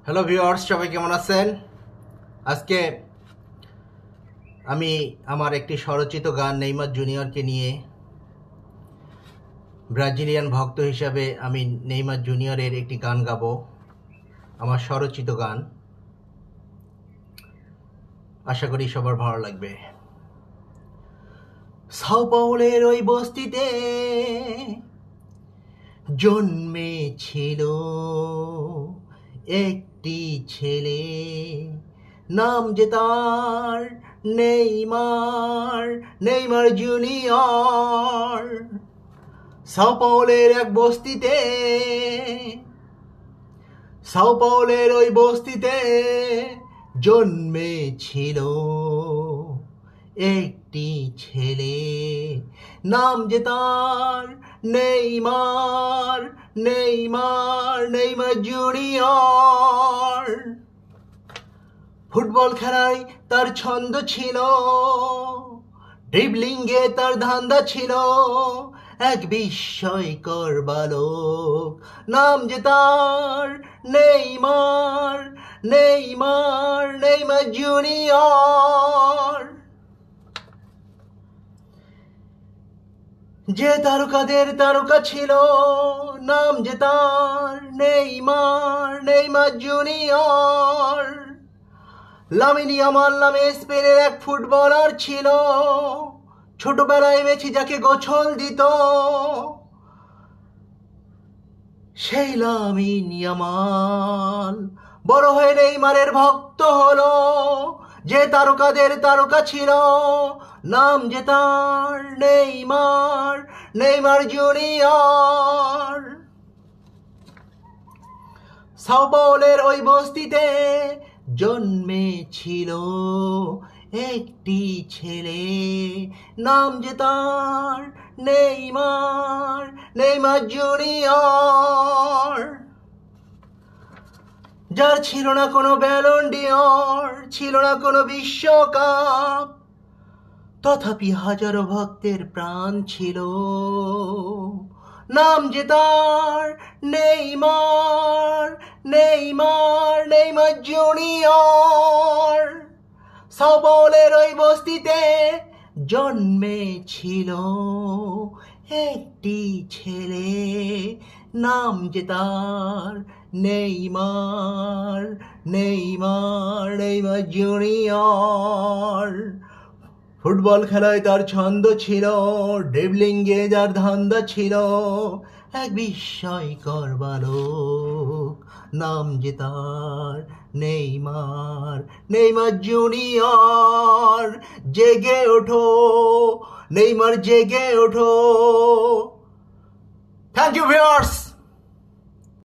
Hello viewers, সবাই কেমন আছেন? আজকে আমি আমার একটি স্বরচিত গান নেইমার জুনিয়রকে নিয়ে, ব্রাজিলিয়ান ভক্ত হিসাবে আমি নেইমার জুনিয়রের একটি গান গাবো, আমার স্বরচিত গান। আশা করি সবার ভালো লাগবে। সাও পাওলের ওই বস্তিতে জন্মেছিল একটি ছেলে, নাম যে তার নেইমার, নেইমার জুনিয়র। সাও পাওলের এক বস্তিতে, সাও পাওলের ওই বস্তিতে জন্মেছিল একটি ছেলে, নাম যে তার Neymar, Neymar, Neymar junior. Football খেলায় তার ছন্দ ছিল, ড্রিবলিংয়ে তার ধান্দা ছিল, এক বিস্ময়কর বালক, নাম যে তার নেইমার, নেইমার, নেইমার জুনিয়র। যে তারকাদের তারকা ছিল, নাম যে তার Neymar, Neymar junior. Lamine Yamal নামে স্পেনের এক ফুটবলার ছিল, ছোটবেলায় মেসি যাকে গোছল দিত, সেই লামিন ইয়ামাল বড় হয়ে নেইমারের ভক্ত হলো। যে তারকাদের তারকা ছিল, নাম যে তার নেইমার, নেইমার জুনিয়র। সাও পাওলের ওই বস্তিতে জন্মেছিল একটি ছেলে, নাম যে তার নেইমার, নেইমার জুনিয়র। যার ছিল না কোনো ব্যালন ডি'অর, ছিল না কোনো বিশ্বকাপ, তথাপি হাজারো ভক্তের প্রাণ ছিল, নাম যে তার Neymar, Neymar, Neymar junior. Sao পাওলের ওই বস্তিতে জন্মেছিল একটি ছেলে, নাম যে তার Neymar, Neymar, Neymar junior. Football খেলায় তার ছন্দ ছিল, ড্রিবলিংয়ে যার ধান্দা ছিল, এক বিস্ময়কর বালক, নাম যে তার নেইমার, নেইমার জুনিয়র। জেগে ওঠো নেইমার, জেগে ওঠো। Thank you viewers.